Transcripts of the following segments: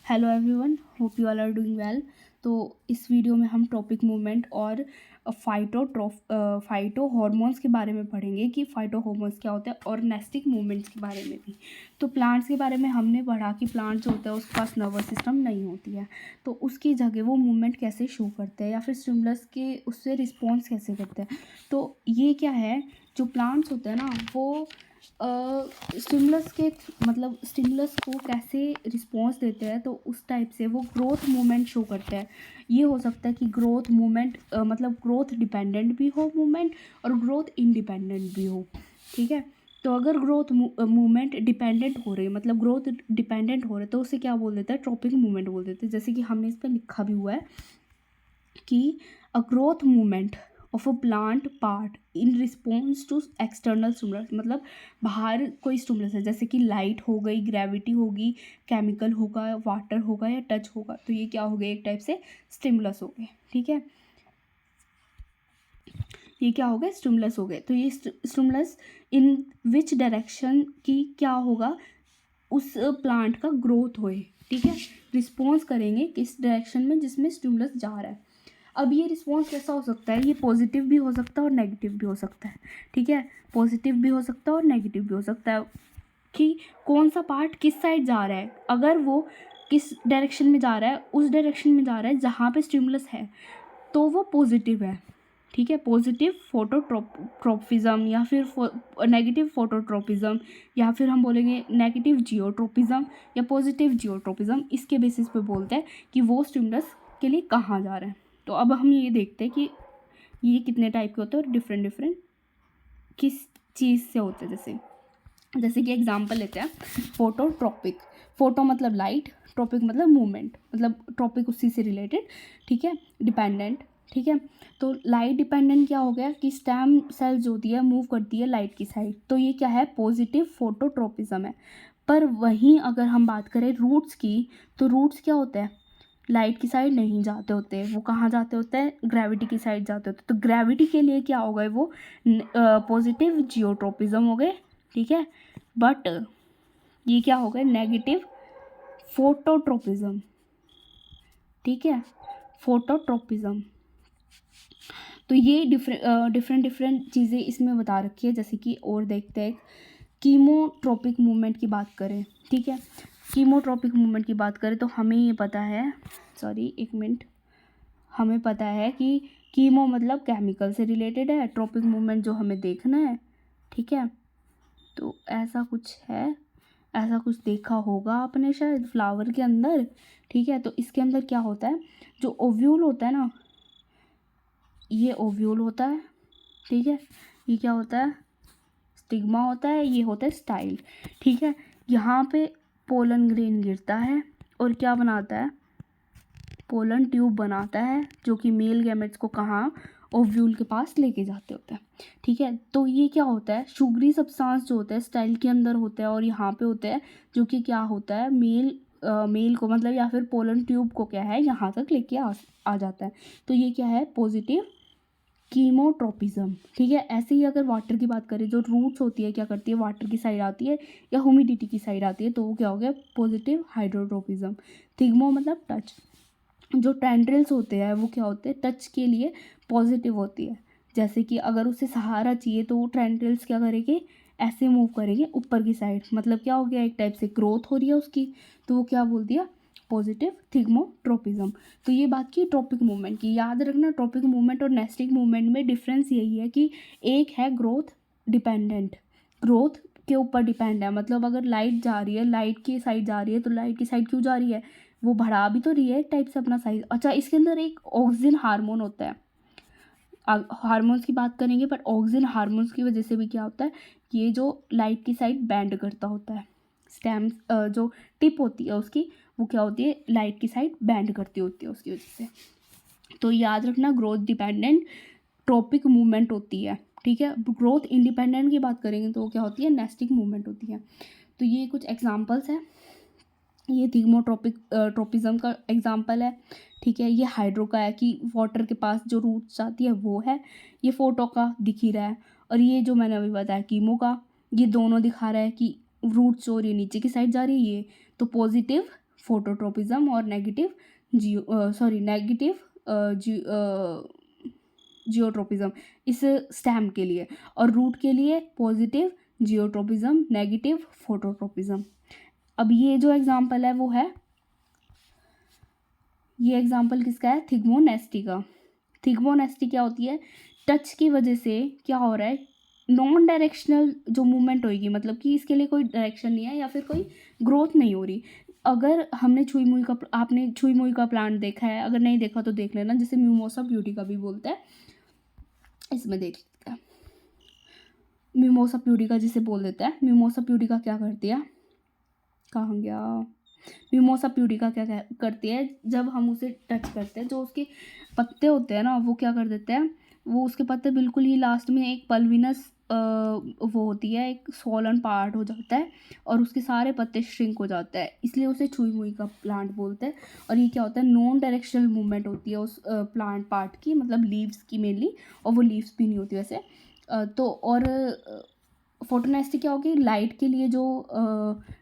Hello everyone, hope you all are doing well. तो इस video में हम टॉपिक मूवमेंट और फाइटो हॉर्मोन्स के बारे में पढ़ेंगे कि फाइटो हॉर्मोन्स क्या होता है, और नेस्टिक मूवमेंट्स के बारे में भी। तो प्लांट्स के बारे में हमने पढ़ा कि प्लांट जो होता है उसके पास नर्वस सिस्टम नहीं होती है, तो उसकी जगह वो मूवमेंट कैसे शो करते हैं या फिर स्टिमुलस के उससे रिस्पॉन्स कैसे करते हैं। तो ये क्या है, जो प्लांट्स होते हैं ना वो स्टिमुलस के मतलब स्टिमुलस को कैसे रिस्पॉन्स देते हैं, तो उस टाइप से वो ग्रोथ मूवमेंट शो करते हैं। ये हो सकता है कि ग्रोथ मूवमेंट मतलब ग्रोथ डिपेंडेंट भी हो मूवमेंट, और ग्रोथ इंडिपेंडेंट भी हो। ठीक है, तो अगर ग्रोथ मूवमेंट डिपेंडेंट हो रही है, मतलब ग्रोथ डिपेंडेंट हो रहे, तो उसे क्या बोल देते हैं, ट्रॉपिक मूवमेंट बोल देते हैं। जैसे कि हमने इस पर लिखा भी हुआ है कि a growth movement of a plant part in response to external stimulus, मतलब बाहर कोई स्टिमुलस है, जैसे कि लाइट हो गई, ग्रेविटी होगी, केमिकल होगा, वाटर होगा या टच होगा, तो ये क्या हो गए, एक टाइप से स्टिमुलस हो गए। ठीक है, ये क्या हो गए, स्टिमुलस हो गए। तो ये स्टिमुलस इन विच डायरेक्शन की क्या होगा, उस प्लांट का ग्रोथ होए। ठीक है, रिस्पॉन्स करेंगे किस डायरेक्शन में जिसमें स्टिमुलस जा रहा है। अब ये रिस्पॉन्स कैसा हो सकता है, ये पॉजिटिव भी हो सकता है और नेगेटिव भी हो सकता है। ठीक है, पॉजिटिव भी हो सकता है और नेगेटिव भी हो सकता है कि कौन सा पार्ट किस साइड जा रहा है। अगर वो किस डायरेक्शन में जा रहा है, उस डायरेक्शन में जा रहा है जहाँ पे स्टिमुलस है, तो वो पॉजिटिव है। ठीक है, पॉजिटिव फोटोट्रोपिज्म या फिर नेगेटिव फोटोट्रोपिज्म, या फिर हम बोलेंगे नेगेटिव जियोट्रोपिज्म या पॉजिटिव जियोट्रोपिज्म, इसके बेसिस पे बोलते हैं कि वो स्टिमुलस के लिए कहाँ जा रहा है। तो अब हम ये देखते हैं कि ये कितने टाइप के होते हैं और डिफरेंट डिफरेंट किस चीज़ से होते हैं। जैसे कि एग्जांपल लेते हैं, फोटोट्रॉपिक। फोटो मतलब लाइट, ट्रॉपिक मतलब मूवमेंट, मतलब ट्रॉपिक उसी से रिलेटेड। ठीक है, डिपेंडेंट। ठीक है, तो लाइट डिपेंडेंट क्या हो गया कि स्टेम सेल जो होती है मूव करती है लाइट की साइड, तो ये क्या है, पॉजिटिव फोटोट्रोपिज्म है। पर वहीं अगर हम बात करें रूट्स की, तो रूट्स क्या होता है, लाइट की साइड नहीं जाते होते, वो कहाँ जाते होते हैं, ग्रेविटी की साइड जाते होते। तो ग्रेविटी के लिए क्या हो गए, वो पॉजिटिव जियोट्रोपिज्म हो गए। ठीक है, बट ये क्या हो गए, नेगेटिव फोटोट्रोपिज्म। ठीक है, फोटोट्रोपिज्म। तो ये डिफरेंट डिफरेंट चीज़ें इसमें बता रखी है। जैसे कि और देखते हैं, कीमोट्रोपिक मूवमेंट की बात करें। ठीक है, कीमोट्रोपिक मूवमेंट की बात करें तो हमें ये पता है, सॉरी एक मिनट, हमें पता है कि कीमो मतलब केमिकल से रिलेटेड है, ट्रोपिक मूवमेंट जो हमें देखना है। ठीक है, तो ऐसा कुछ है, ऐसा कुछ देखा होगा आपने शायद फ्लावर के अंदर। ठीक है, तो इसके अंदर क्या होता है, जो ओव्यूल होता है ना, ये ओव्यूल होता है। ठीक है, ये क्या होता है, स्टिग्मा होता है, ये होता है स्टाइल। ठीक है, यहाँ पे पोलन ग्रेन गिरता है और क्या बनाता है, पोलन ट्यूब बनाता है, जो कि मेल गैमेट्स को कहाँ, ओव्यूल के पास लेके जाते होते हैं। ठीक है, तो ये क्या होता है, शुगरी सब्सटेंस जो होता है स्टाइल के अंदर होता है और यहाँ पे होता है, जो कि क्या होता है, मेल को मतलब या फिर पोलन ट्यूब को क्या है, यहाँ तक लेके आ जाता है। तो ये क्या है, पॉजिटिव कीमोट्रोपिज्म। ठीक है, ऐसे ही अगर वाटर की बात करें, जो रूट्स होती है क्या करती है, वाटर की साइड आती है या ह्यूमिडिटी की साइड आती है, तो वो क्या हो गया, पॉजिटिव हाइड्रोट्रोपिज्म। थिग्मो मतलब टच। जो टेंड्रिल्स होते हैं वो क्या होते हैं, टच के लिए पॉजिटिव होती है। जैसे कि अगर उसे सहारा चाहिए तो वो टेंड्रिल्स क्या करेंगे, ऐसे मूव करेंगे ऊपर की साइड, मतलब क्या हो गया, एक टाइप से ग्रोथ हो रही है उसकी, तो वो क्या बोल दिया, पॉजिटिव थिग्मोट्रोपिज्म। तो ये बात की ट्रॉपिक मूवमेंट की। याद रखना, ट्रॉपिक मूवमेंट और नेस्टिक मूवमेंट में डिफरेंस यही है कि एक है ग्रोथ डिपेंडेंट, ग्रोथ के ऊपर डिपेंड है, मतलब अगर लाइट जा रही है, लाइट की साइड जा रही है, तो लाइट की साइड क्यों जा रही है, वो बढ़ा भी तो रही है एक टाइप से अपना साइज। अच्छा, इसके अंदर एक ऑक्सिन हार्मोन होता है, हार्मोन्स की बात करेंगे, पर ऑक्सिन हार्मोन्स की वजह से भी क्या होता है, ये जो लाइट की साइड बैंड करता होता है, स्टेम जो टिप होती है उसकी, वो क्या होती है, लाइट की साइड बैंड करती होती है उसकी वजह से। तो याद रखना, ग्रोथ डिपेंडेंट ट्रॉपिक मूवमेंट होती है। ठीक है, ग्रोथ इंडिपेंडेंट की बात करेंगे तो वो क्या होती है, नेस्टिक मूवमेंट होती है। तो ये कुछ एग्जांपल्स हैं, ये थिग्मोट्रोपिक ट्रोपिज्म का एग्जांपल है। ठीक है, ये हाइड्रो का है कि वाटर के पास जो रूट्स जाती है वो है। ये फोटो का दिख ही रहा है, और ये जो मैंने अभी बताया कीमो का, ये दोनों दिखा रहा है कि रूट्स और ये नीचे की साइड जा रही है, ये तो पॉजिटिव फोटोट्रोपिज्म और नेगेटिव जियोट्रोपिज्म इस स्टेम के लिए, और रूट के लिए पॉजिटिव जियोट्रोपिज्म, नेगेटिव फोटोट्रोपिज्म। अब ये जो एग्जांपल है वो है, ये एग्जांपल किसका है, थिग्मोनेस्टी का। थिग्मोनेस्टी क्या होती है, टच की वजह से क्या हो रहा है, नॉन डायरेक्शनल जो मूवमेंट होगी, मतलब कि इसके लिए कोई डायरेक्शन नहीं है या फिर कोई ग्रोथ नहीं हो रही। अगर हमने आपने छुई मुई का प्लांट देखा है, अगर नहीं देखा तो देख लेना, जिसे मिमोसा ब्यूटी भी बोलते हैं। इसमें देख लेते हैं, मिमोसा प्यूडिका जिसे बोल देता है। मिमोसा प्यूडिका क्या करती है, कहाँ गया, मिमोसा प्यूडिका क्या करती है, जब हम उसे टच करते हैं, जो उसके पत्ते होते हैं ना, वो क्या कर देते हैं, वो उसके पत्ते बिल्कुल ही लास्ट में एक पल्विनस वो होती है, एक सोलन पार्ट हो जाता है और उसके सारे पत्ते श्रिंक हो जाते हैं, इसलिए उसे छुई मुई का प्लांट बोलते हैं। और ये क्या होता है, नॉन डायरेक्शनल मूवमेंट होती है उस प्लांट पार्ट की, मतलब लीव्स की मेनली, और वो लीव्स भी नहीं होती वैसे। तो और फोटोनेस्टी क्या होगी, लाइट के लिए जो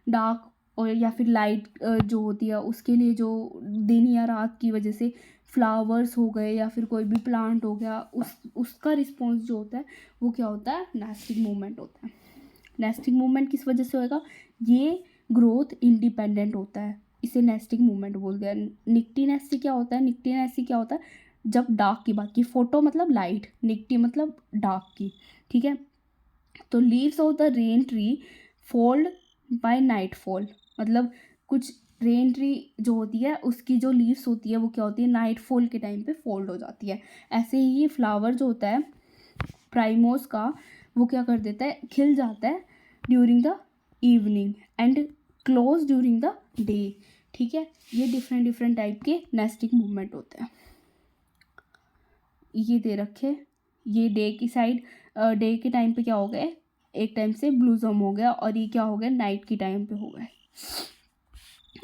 डार्क और या फिर लाइट जो होती है उसके लिए, जो दिन या रात की वजह से फ्लावर्स हो गए या फिर कोई भी प्लांट हो गया, उसका रिस्पॉन्स जो होता है वो क्या होता है, नेस्टिंग मूवमेंट होता है। नेस्टिंग मूवमेंट किस वजह से होएगा, ये ग्रोथ इंडिपेंडेंट होता है, इसे नेस्टिंग मूवमेंट बोलते हैं। निक्टी नेस्टी क्या होता है, निक्टी नेस्टी क्या होता है, जब डार्क की बात की, फोटो मतलब लाइट, निक्टी मतलब डार्क की, ठीक है। तो leaves of the rain tree fold by nightfall, मतलब कुछ रेन ट्री जो होती है उसकी जो लीव्स होती है वो क्या होती है, नाइट फॉल के टाइम पे फोल्ड हो जाती है। ऐसे ही फ्लावर जो होता है प्राइमोस का, वो क्या कर देता है, खिल जाता है during the evening and close during the day, ठीक है। ये डिफरेंट टाइप के नेस्टिंग मूवमेंट होते हैं। ये दे रखे, ये डे की साइड, डे के टाइम पे क्या हो गए, एक टाइम से ब्लूजम हो गया, और ये क्या हो गया, नाइट की टाइम पे हो गए।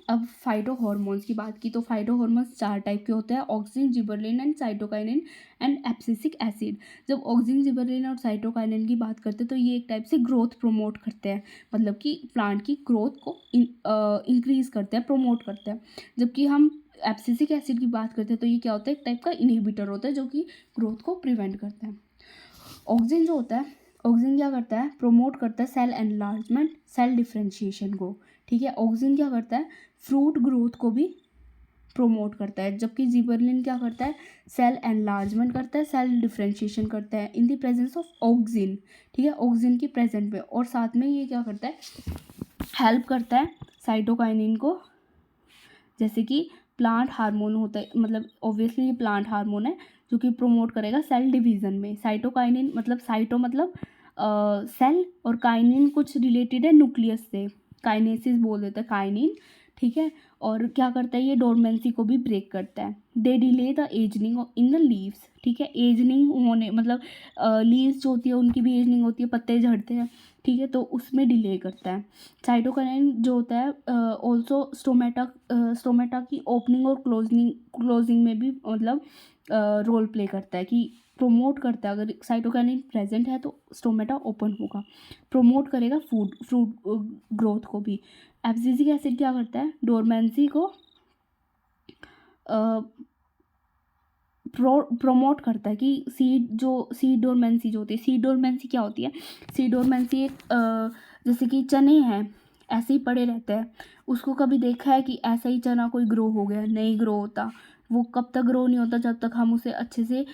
अब फाइटो हॉर्मोन्स की बात की, तो फाइटो हॉर्मोन्स 4 टाइप के होते हैं, auxin, gibberellin and cytokinin and abscisic acid. जब ऑक्सिन, जिबरलिन और साइटोकाइनिन की बात करते हैं तो ये एक टाइप से ग्रोथ प्रमोट करते हैं, मतलब कि प्लांट की ग्रोथ को इंक्रीज करते हैं, प्रमोट करते हैं। जबकि हम एब्सिसिक एसिड की बात करते हैं तो ये क्या होता है, एक टाइप का इनहिबिटर होता है जो कि ग्रोथ को प्रिवेंट करता है। ऑक्सिन जो होता है, ऑक्सिन क्या करता है, प्रोमोट करता है सेल एनलार्जमेंट, सेल डिफ्रेंशिएशन को, ठीक है। ऑक्सिन क्या करता है, फ्रूट ग्रोथ को भी प्रोमोट करता है। जबकि जिबरलिन क्या करता है, सेल एनलार्जमेंट करता है, सेल डिफ्रेंशिएशन करता है in the presence of auxin, ठीक है, ऑक्सिन की प्रेजेंट में। और साथ में ये क्या करता है, हेल्प करता है साइटोकाइनिन को, जैसे कि प्लांट हार्मोन होता है, मतलब ऑब्वियसली ये प्लांट हार्मोन है जो कि प्रोमोट करेगा सेल डिवीज़न में। साइटोकाइनिन मतलब साइटो मतलब सेल, और काइनिन कुछ रिलेटेड है न्यूक्लियस से, काइनेसिस बोल देते हैं काइनिन, ठीक है। और क्या करता है, ये डोरमेंसी को भी ब्रेक करता है। They delay the ageing in the leaves, ठीक है, एजनिंग होने मतलब लीव्स जो होती है उनकी भी एजनिंग होती है, पत्ते झड़ते हैं, ठीक है, तो उसमें डिले करता है। साइटोकाइनिन जो होता है ऑल्सो स्टोमेटा की ओपनिंग और क्लोजिंग में भी मतलब रोल प्ले करता है, कि प्रोमोट करता है। अगर साइटोकाइनिन प्रेजेंट है तो स्टोमेटा ओपन होगा, प्रोमोट करेगा फ्रूट ग्रोथ को भी। एब्सिसिक एसिड क्या करता है, डोरमेंसी को प्रोमोट करता है, कि सीड डोरमेंसी जो होती है, सीड डोरमेंसी क्या होती है, सीड डोरमेंसी एक जैसे कि चने हैं ऐसे ही पड़े रहते हैं, उसको कभी देखा है कि ऐसा ही चना कोई ग्रो हो गया, नहीं ग्रो होता। वो कब तक ग्रो नहीं होता, जब तक हम उसे अच्छे से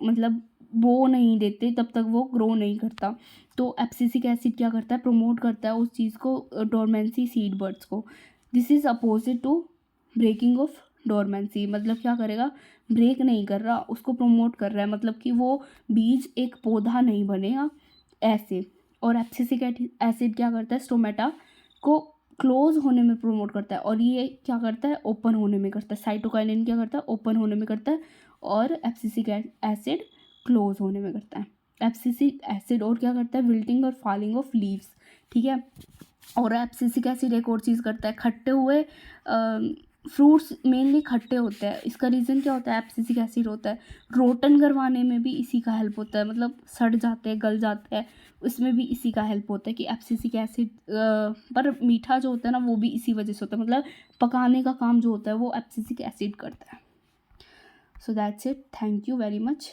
मतलब बो नहीं देते तब तक वो ग्रो नहीं करता। तो एब्सिसिक एसिड क्या करता है, प्रमोट करता है उस चीज़ को, डोरमेंसी सीड बर्ड्स को। This is opposite to breaking of dormancy, मतलब क्या करेगा, ब्रेक नहीं कर रहा, उसको प्रमोट कर रहा है, मतलब कि वो बीज एक पौधा नहीं बनेगा ऐसे। और एब्सिसिक एसिड क्या करता है, स्टोमेटा को क्लोज होने में प्रमोट करता है, और ये क्या करता है, ओपन होने में करता है। साइटोकाइनिन क्या करता है, ओपन होने में करता है, और एब्सिसिक एसिड क्लोज होने में करता है। एब्सिसिक एसिड और क्या करता है, विल्टिंग और फॉलिंग ऑफ लीव्स, ठीक है। और एब्सिसिक एसिड एक और चीज़ करता है, खट्टे हुए फ्रूट्स मेनली खट्टे होते हैं, इसका रीज़न क्या होता है, एब्सिसिक एसिड होता है। रोटन करवाने में भी इसी का हेल्प होता है, मतलब सड़ जाते हैं, गल जाते हैं, उसमें भी इसी का हेल्प होता है कि एब्सिसिक एसिड। पर मीठा जो होता है ना वो भी इसी वजह से होता है, मतलब पकाने का काम जो होता है वो एब्सिसिक एसिड करता है। So that's it, thank you very much.